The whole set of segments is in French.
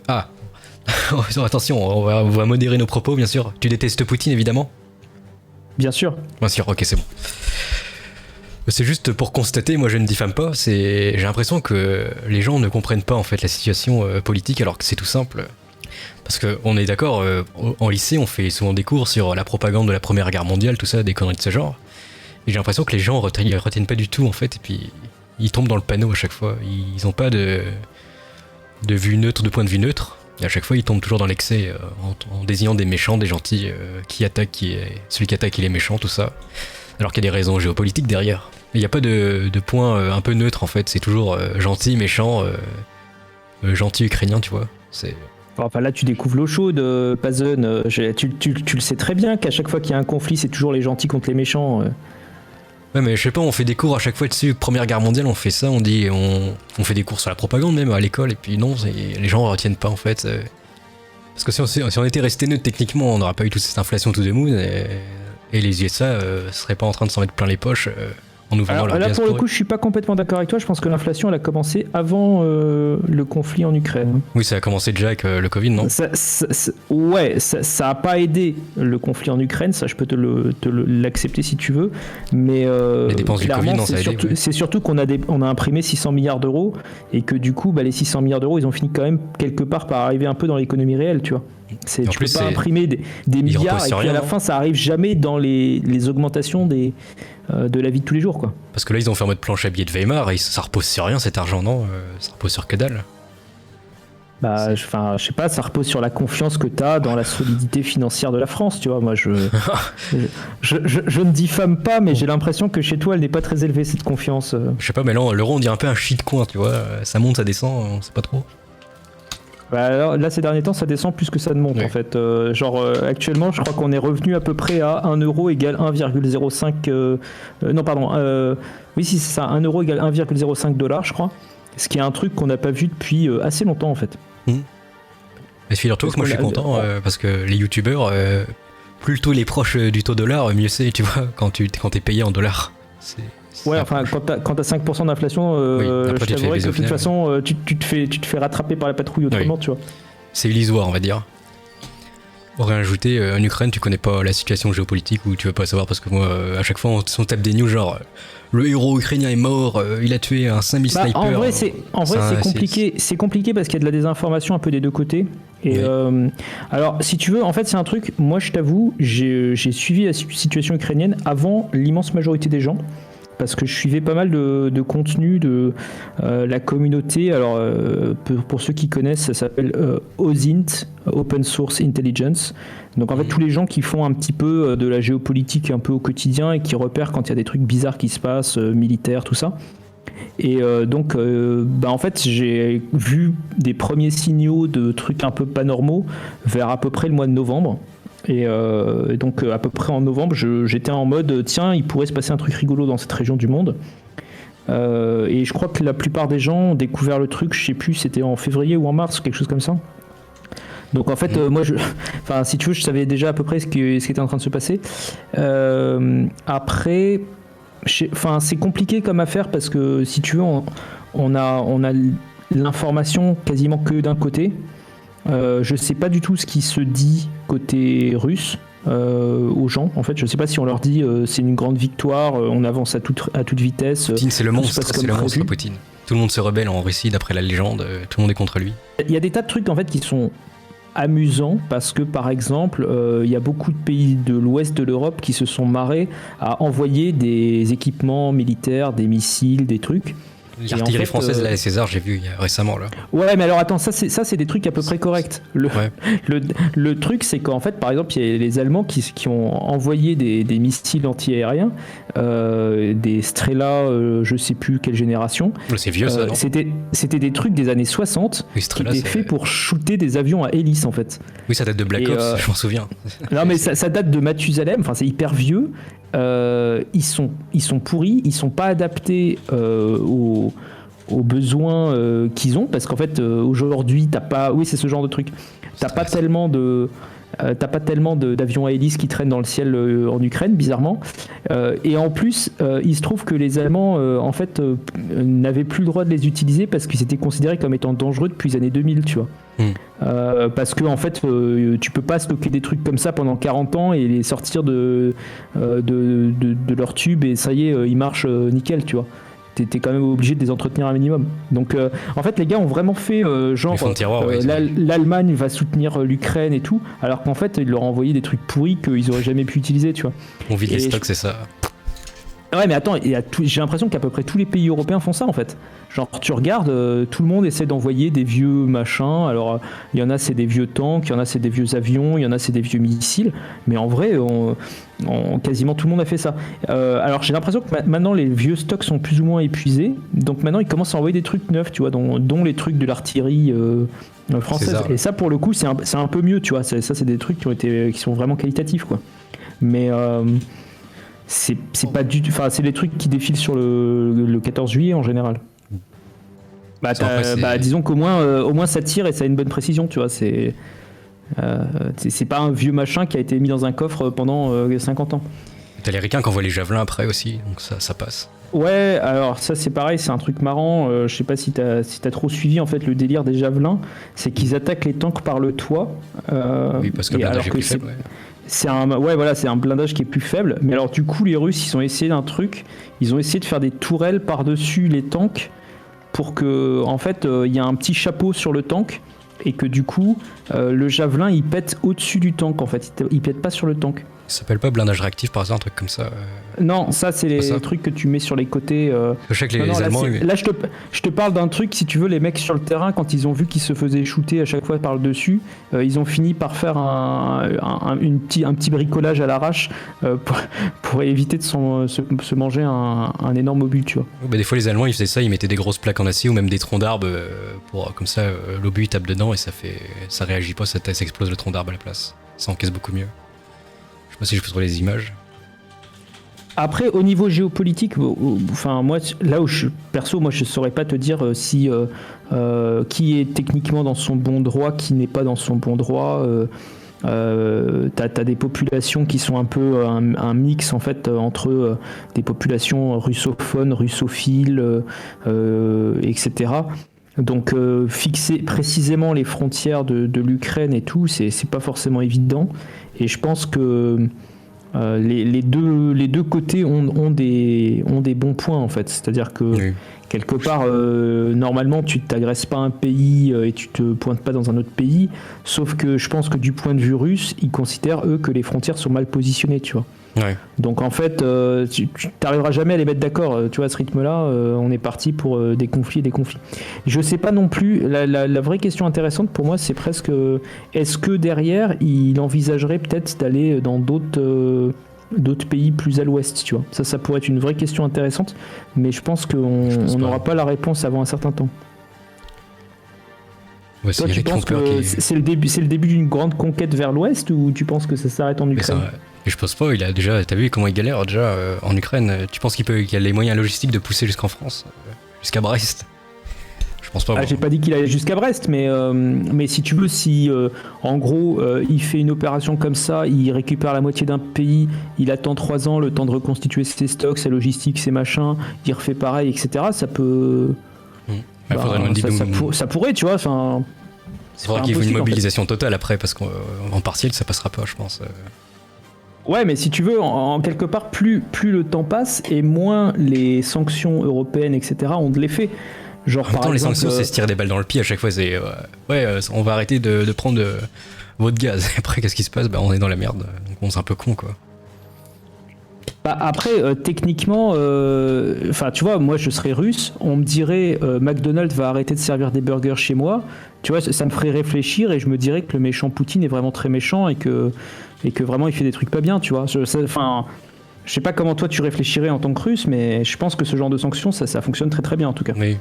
Ah. Attention, on va modérer nos propos, bien sûr. Tu détestes Poutine, évidemment? Bien sûr. Bien sûr, ok, c'est bon. C'est juste pour constater, moi je ne diffame pas, j'ai l'impression que les gens ne comprennent pas en fait la situation politique alors que c'est tout simple. Parce qu'on est d'accord, en lycée on fait souvent des cours sur la propagande de la Première Guerre mondiale, tout ça, des conneries de ce genre. Et j'ai l'impression que les gens retiennent pas du tout en fait, et puis ils tombent dans le panneau à chaque fois. Ils n'ont pas de vue neutre, de point de vue neutre. Et à chaque fois ils tombent toujours dans l'excès en désignant des méchants, des gentils, celui qui attaque il est méchant, tout ça. Alors qu'il y a des raisons géopolitiques derrière. Il n'y a pas de point un peu neutre en fait, c'est toujours gentil, méchant, gentil ukrainien, tu vois. C'est... Enfin là tu découvres l'eau chaude, Pazen. Tu le sais très bien qu'à chaque fois qu'il y a un conflit, c'est toujours les gentils contre les méchants. Ouais mais je sais pas, on fait des cours à chaque fois dessus, Première Guerre mondiale, on fait ça, on fait des cours sur la propagande même à l'école, et puis non, les gens ne retiennent pas en fait. Parce que si on était resté neutre techniquement, on n'aurait pas eu toute cette inflation to the moon, et les USA seraient pas en train de s'en mettre plein les poches en nous vendant leur là gaz pour le coup je suis pas complètement d'accord avec toi, je pense que l'inflation elle a commencé avant le conflit en Ukraine. Oui, ça a commencé déjà avec le Covid, non? Ça a pas aidé le conflit en Ukraine, ça je peux l'accepter si tu veux, mais les dépenses du Covid, non, ça a aidé. C'est surtout qu'on a imprimé 600 milliards d'euros et que du coup les 600 milliards d'euros ils ont fini quand même quelque part par arriver un peu dans l'économie réelle, tu vois. Tu peux pas imprimer des milliards et puis à la fin ça arrive jamais dans les augmentations de la vie de tous les jours, quoi. Parce que là ils ont fait en mode planche à billets de Weimar et ça repose sur rien cet argent, non? Ça repose sur que dalle. Bah, je sais pas, ça repose sur la confiance que t'as dans la solidité financière de la France, tu vois. Moi, je ne diffame pas, mais j'ai l'impression que chez toi, elle n'est pas très élevée, cette confiance. Je sais pas, mais là, l'euro, on dirait un peu un shitcoin, tu vois. Ça monte, ça descend, on sait pas trop. Bah, alors, là, ces derniers temps, ça descend plus que ça ne monte, en fait. Actuellement, je crois qu'on est revenu à peu près à 1 euro égale 1,05... non, pardon. Oui, si, c'est ça. 1 euro égale 1,05 $, je crois. Ce qui est un truc qu'on n'a pas vu depuis assez longtemps, en fait. Mais figure-toi que moi je suis content parce que les youtubeurs, plus le taux il est proche du taux dollar, mieux c'est, tu vois, quand t'es payé en dollars. Ouais, enfin, quand t'as 5% d'inflation, je t'avouerais que de toute façon, tu te fais rattraper par la patrouille autrement, tu vois. C'est illusoire, on va dire. Pour rien ajouter, en Ukraine, tu connais pas la situation géopolitique ou tu veux pas savoir parce que moi, à chaque fois, on tape des news genre le héros ukrainien est mort, il a tué un 5000 snipers. En vrai, c'est compliqué. C'est compliqué parce qu'il y a de la désinformation un peu des deux côtés. Et alors, si tu veux, en fait, c'est un truc. Moi, je t'avoue, j'ai suivi la situation ukrainienne avant l'immense majorité des gens. Parce que je suivais pas mal de contenu de la communauté. Alors, pour ceux qui connaissent, ça s'appelle OSINT, Open Source Intelligence. Donc, en fait, tous les gens qui font un petit peu de la géopolitique un peu au quotidien et qui repèrent quand il y a des trucs bizarres qui se passent, militaires, tout ça. Et en fait, j'ai vu des premiers signaux de trucs un peu pas normaux vers à peu près le mois de novembre. Et donc à peu près en novembre, j'étais en mode tiens, il pourrait se passer un truc rigolo dans cette région du monde. Et je crois que la plupart des gens ont découvert le truc, je sais plus, c'était en février ou en mars, quelque chose comme ça. Donc en fait, moi, si tu veux, je savais déjà à peu près ce qui était en train de se passer. Après, c'est compliqué comme affaire parce que si tu veux, on a l'information quasiment que d'un côté. Je sais pas du tout ce qui se dit côté russe aux gens. En fait, je sais pas si on leur dit c'est une grande victoire, on avance à toute vitesse. Poutine, c'est le monstre, Poutine. Tout le monde se rebelle en Russie d'après la légende, tout le monde est contre lui. Il y a des tas de trucs en fait qui sont amusants parce que par exemple, il y a beaucoup de pays de l'ouest de l'Europe qui se sont marrés à envoyer des équipements militaires, des missiles, des trucs. L'artillerie française, là, César, j'ai vu récemment, là. Ouais, mais alors attends, ça c'est des trucs à peu près corrects. Le truc, c'est qu'en fait, par exemple, il y a les Allemands qui ont envoyé des missiles anti-aériens, des Strela, je sais plus quelle génération. C'est vieux, ça, non? C'était des trucs des années 60 Strela, qui étaient faits pour shooter des avions à hélice, en fait. Oui, ça date de Black Ops, je m'en souviens. Non, mais ça date de Mathusalem, enfin, c'est hyper vieux. Ils sont pourris, ils sont pas adaptés aux besoins qu'ils ont, parce qu'en fait aujourd'hui t'as pas, oui c'est ce genre de truc, t'as pas tellement d'avions à hélice qui traînent dans le ciel en Ukraine, bizarrement. Et en plus, il se trouve que les Allemands, en fait, n'avaient plus le droit de les utiliser parce qu'ils étaient considérés comme étant dangereux depuis les années 2000, tu vois. Parce que, en fait, tu peux pas stocker des trucs comme ça pendant 40 ans et les sortir de leur tube et ça y est, ils marchent nickel, tu vois. T'es quand même obligé de les entretenir un minimum. Donc en fait les gars ont vraiment fait genre l'Allemagne va soutenir l'Ukraine et tout, alors qu'en fait ils leur ont envoyé des trucs pourris qu'ils auraient jamais pu utiliser, tu vois. On vide les stocks, c'est ça. Ouais mais attends, j'ai l'impression qu'à peu près tous les pays européens font ça en fait. Genre tu regardes, tout le monde essaie d'envoyer des vieux machins, alors il y en a c'est des vieux tanks, il y en a c'est des vieux avions, il y en a c'est des vieux missiles, mais en vrai quasiment tout le monde a fait ça. Alors j'ai l'impression que maintenant les vieux stocks sont plus ou moins épuisés, donc maintenant ils commencent à envoyer des trucs neufs, tu vois, dont les trucs de l'artillerie française. Et ça pour le coup c'est un peu mieux, tu vois, ça c'est des trucs qui sont vraiment qualitatifs quoi. Mais c'est pas du tout, enfin c'est les trucs qui défilent sur le 14 juillet en général. Disons qu'au moins ça tire et ça a une bonne précision, tu vois, c'est pas un vieux machin qui a été mis dans un coffre pendant 50 ans. T'as les ricains qui envoient les javelins après aussi, donc ça passe. Ouais, alors ça c'est pareil, c'est un truc marrant, je sais pas si t'as trop suivi en fait le délire des javelins, c'est qu'ils attaquent les tanks par le toit. Oui, parce que le blindage est plus faible, ouais. C'est un blindage qui est plus faible, mais alors du coup les Russes ils ont essayé d'un truc, ils ont essayé de faire des tourelles par-dessus les tanks pour que en fait il y a un petit chapeau sur le tank et que du coup le javelin il pète au-dessus du tank en fait, il pète pas sur le tank. Ça s'appelle pas blindage réactif par exemple, un truc comme ça Non, ça c'est les trucs que tu mets sur les côtés. Je sais que les Allemands. Là je te parle d'un truc, si tu veux, les mecs sur le terrain, quand ils ont vu qu'ils se faisaient shooter à chaque fois par le dessus, ils ont fini par faire un petit bricolage à l'arrache pour éviter de se manger un énorme obus, tu vois. Des fois les Allemands ils faisaient ça, ils mettaient des grosses plaques en acier ou même des troncs d'arbres pour comme ça l'obus tape dedans et ça réagit pas, ça explose le tronc d'arbre à la place. Ça encaisse beaucoup mieux. Je sais pas si je peux trouver les images. Après, au niveau géopolitique, enfin moi, là où je saurais pas te dire si qui est techniquement dans son bon droit, qui n'est pas dans son bon droit. T'as des populations qui sont un peu un mix en fait entre des populations russophones, russophiles, etc. Donc fixer précisément les frontières de l'Ukraine et tout, c'est pas forcément évident. Et je pense que les deux côtés ont des bons points en fait. C'est-à-dire que quelque part, normalement, tu t'agresses pas un pays et tu te pointes pas dans un autre pays. Sauf que je pense que du point de vue russe, ils considèrent eux que les frontières sont mal positionnées, tu vois. Ouais. Donc en fait, tu t'arriveras jamais à les mettre d'accord. Tu vois, à ce rythme-là, on est parti pour des conflits. Je sais pas non plus. La vraie question intéressante pour moi, c'est presque est-ce que derrière, il envisagerait peut-être d'aller dans d'autres pays plus à l'ouest, tu vois. Ça pourrait être une vraie question intéressante, mais je pense qu'on n'aura pas la réponse avant un certain temps. Ouais, toi, tu penses que c'est le début d'une grande conquête vers l'ouest ou tu penses que ça s'arrête en Ukraine? Je pense pas, il a déjà, t'as vu comment il galère déjà en Ukraine. Tu penses qu'il a les moyens logistiques de pousser jusqu'en France, jusqu'à Brest? Je pense pas. J'ai pas dit qu'il allait jusqu'à Brest, mais si tu veux, si en gros il fait une opération comme ça, il récupère la moitié d'un pays, il attend 3 ans le temps de reconstituer ses stocks, sa logistique, ses machins, il refait pareil, etc. Ça peut. Ça pourrait, tu vois. Enfin. Il faudra qu'il y ait une mobilisation totale après, parce qu'en partiel ça passera pas, je pense. Ouais, mais si tu veux, en quelque part, plus le temps passe et moins les sanctions européennes, etc. ont de l'effet. Genre, en même temps, les sanctions, c'est se tirer des balles dans le pied à chaque fois. C'est on va arrêter de prendre votre gaz. Après, qu'est-ce qui se passe? On est dans la merde. Donc, c'est un peu con, quoi. Après, techniquement, tu vois, moi je serais russe, on me dirait McDonald's va arrêter de servir des burgers chez moi. Tu vois, ça me ferait réfléchir et je me dirais que le méchant Poutine est vraiment très méchant et que vraiment il fait des trucs pas bien, tu vois. Je sais pas comment toi tu réfléchirais en tant que russe, mais je pense que ce genre de sanctions, ça fonctionne très très bien en tout cas. Oui.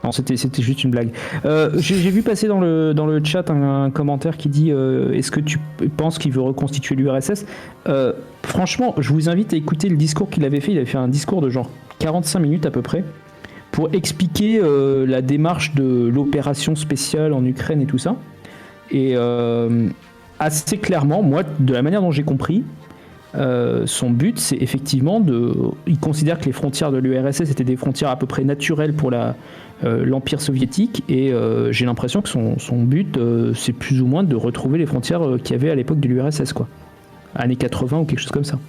Non, c'était juste une blague. J'ai vu passer dans le chat un commentaire qui dit est-ce que tu penses qu'il veut reconstituer l'URSS? Franchement, je vous invite à écouter le discours qu'il avait fait. Il avait fait un discours de genre 45 minutes à peu près, pour expliquer la démarche de l'opération spéciale en Ukraine et tout ça. Et assez clairement, moi, de la manière dont j'ai compris, son but, c'est effectivement il considère que les frontières de l'URSS étaient des frontières à peu près naturelles pour l'Empire soviétique, et j'ai l'impression que son but, c'est plus ou moins de retrouver les frontières qu'il y avait à l'époque de l'URSS, quoi. Années 80 ou quelque chose comme ça.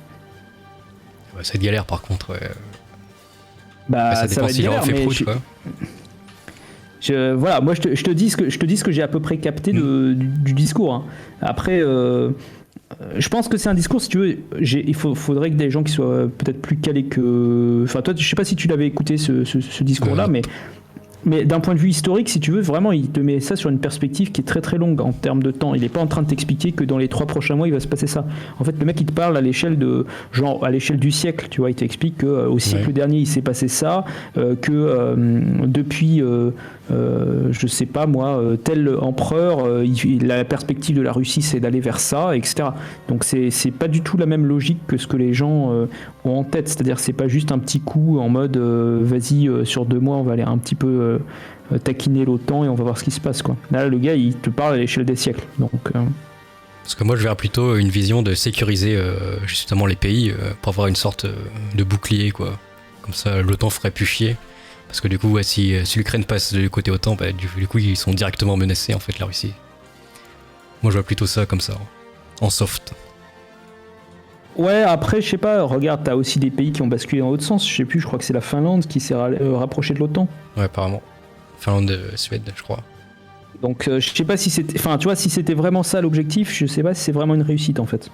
Ouais, c'est de galère par contre. Bah, ça dépend s'il en fait prout, quoi. Voilà, moi je te dis ce que j'ai à peu près capté du discours. Hein. Après, je pense que c'est un discours, si tu veux, il faudrait que des gens qui soient peut-être plus calés que... Enfin, toi, je sais pas si tu l'avais écouté ce discours-là, mais d'un point de vue historique, si tu veux, vraiment, il te met ça sur une perspective qui est très très longue en termes de temps. Il n'est pas en train de t'expliquer que dans les 3 prochains mois, il va se passer ça. En fait, le mec, il te parle à l'échelle du siècle, tu vois. Il t'explique qu'au siècle dernier, il s'est passé ça, que depuis, je sais pas moi, tel empereur, la perspective de la Russie, c'est d'aller vers ça, etc. Donc, c'est pas du tout la même logique que ce que les gens ont en tête. C'est-à-dire, c'est pas juste un petit coup en mode, vas-y, sur 2 mois, on va aller un petit peu taquiner l'OTAN et on va voir ce qui se passe, quoi. Là, le gars, il te parle à l'échelle des siècles. Donc, Parce que moi, je verrais plutôt une vision de sécuriser justement les pays pour avoir une sorte de bouclier, quoi. Comme ça, l'OTAN ferait plus chier. Parce que du coup, si l'Ukraine passe du côté OTAN, bah, du coup, ils sont directement menacés, en fait, la Russie. Moi, je vois plutôt ça comme ça, en soft. Ouais, après, je sais pas, regarde, t'as aussi des pays qui ont basculé dans l'autre sens. Je sais plus, je crois que c'est la Finlande qui s'est rapprochée de l'OTAN. Ouais, apparemment. Finlande, Suède, je crois. Donc, je sais pas si c'était... Enfin, tu vois, si c'était vraiment ça l'objectif, je sais pas si c'est vraiment une réussite, en fait.